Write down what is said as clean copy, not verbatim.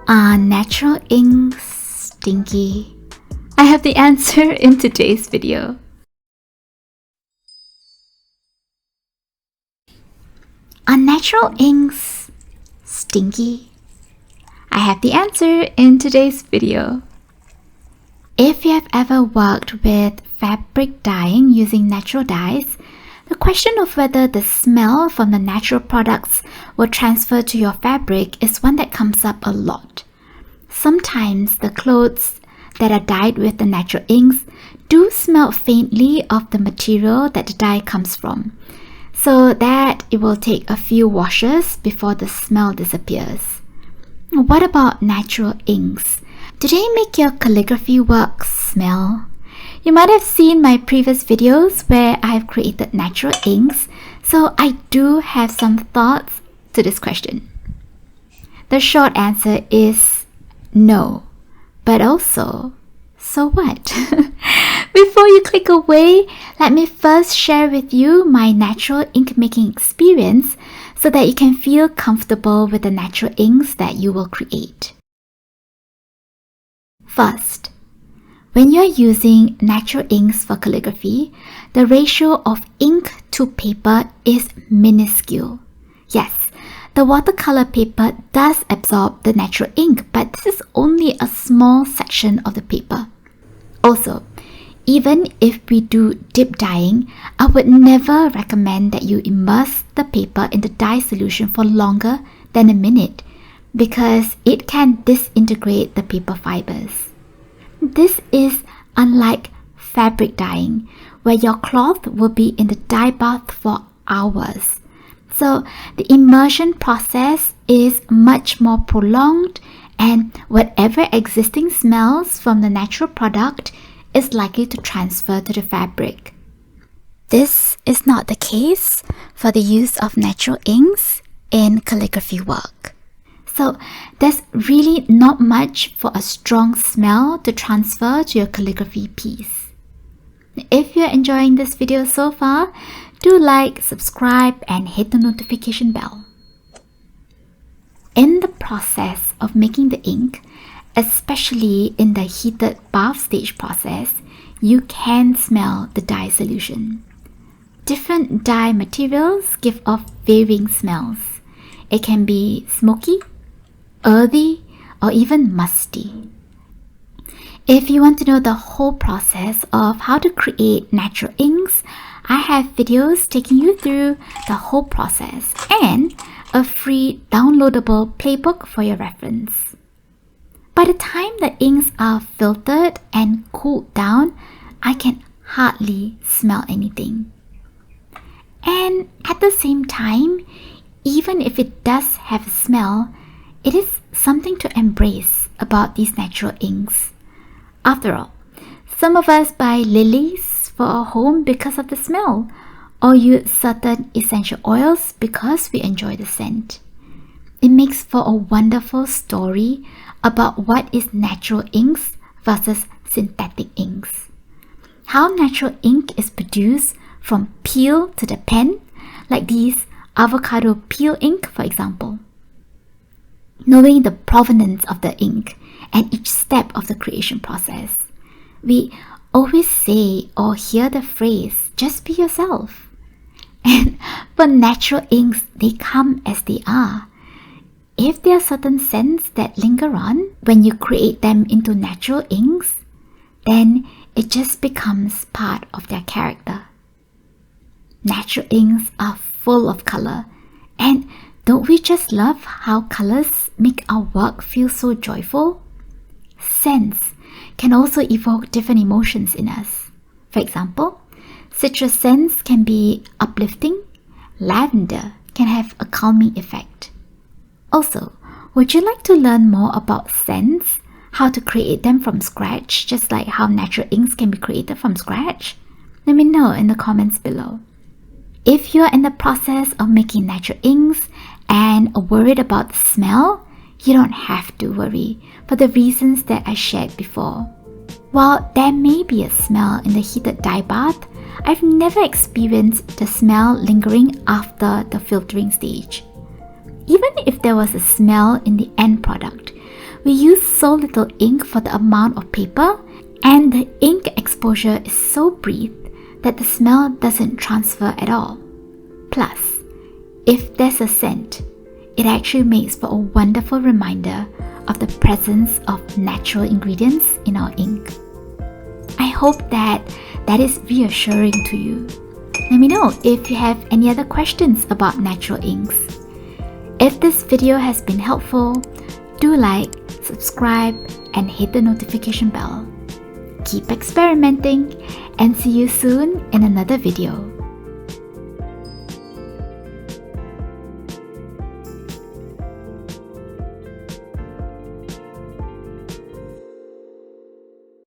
Are natural inks stinky? I have the answer in today's video. Are natural inks stinky? I have the answer in today's video. If you have ever worked with fabric dyeing using natural dyes, the question of whether the smell from the natural products will transfer to your fabric is one that comes up a lot. Sometimes the clothes that are dyed with the natural inks do smell faintly of the material that the dye comes from, so that it will take a few washes before the smell disappears. What about natural inks? Do they make your calligraphy work smell? You might have seen my previous videos where I have created natural inks, so I do have some thoughts to this question. The short answer is no, but also, so what? Before you click away, let me first share with you my natural ink making experience so that you can feel comfortable with the natural inks that you will create. First, when you're using natural inks for calligraphy, the ratio of ink to paper is minuscule. Yes, the watercolor paper does absorb the natural ink, but this is only a small section of the paper. Also, even if we do dip dyeing, I would never recommend that you immerse the paper in the dye solution for longer than a minute because it can disintegrate the paper fibers. This is unlike fabric dyeing, where your cloth will be in the dye bath for hours. So the immersion process is much more prolonged, and whatever existing smells from the natural product is likely to transfer to the fabric. This is not the case for the use of natural inks in calligraphy work. So there's really not much for a strong smell to transfer to your calligraphy piece. If you're enjoying this video so far, do like, subscribe, and hit the notification bell. In the process of making the ink, especially in the heated bath stage process, you can smell the dye solution. Different dye materials give off varying smells. It can be smoky, earthy, or even musty. If you want to know the whole process of how to create natural inks, I have videos taking you through the whole process and a free downloadable playbook for your reference. By the time the inks are filtered and cooled down, I can hardly smell anything. And at the same time, even if it does have a smell, it is something to embrace about these natural inks. After all, some of us buy lilies for our home because of the smell, or use certain essential oils because we enjoy the scent. It makes for a wonderful story about what is natural inks versus synthetic inks. How natural ink is produced from peel to the pen, like these avocado peel ink, for example. Knowing the provenance of the ink and each step of the creation process, we always say or hear the phrase, just be yourself. And for natural inks, they come as they are. If there are certain scents that linger on when you create them into natural inks, then it just becomes part of their character. Natural inks are full of color, and don't we just love how colors make our work feel so joyful? Scents can also evoke different emotions in us. For example, citrus scents can be uplifting, lavender can have a calming effect. Also, would you like to learn more about scents, how to create them from scratch, just like how natural inks can be created from scratch? Let me know in the comments below. If you're in the process of making natural inks and are worried about the smell, you don't have to worry for the reasons that I shared before. While there may be a smell in the heated dye bath, I've never experienced the smell lingering after the filtering stage. Even if there was a smell in the end product, We use so little ink for the amount of paper, and the ink exposure is so brief that the smell doesn't transfer at all. Plus, if there's a scent, it actually makes for a wonderful reminder of the presence of natural ingredients in our ink. I hope that is reassuring to you. Let me know if you have any other questions about natural inks. If this video has been helpful, do like, subscribe, and hit the notification bell. Keep experimenting, and see you soon in another video.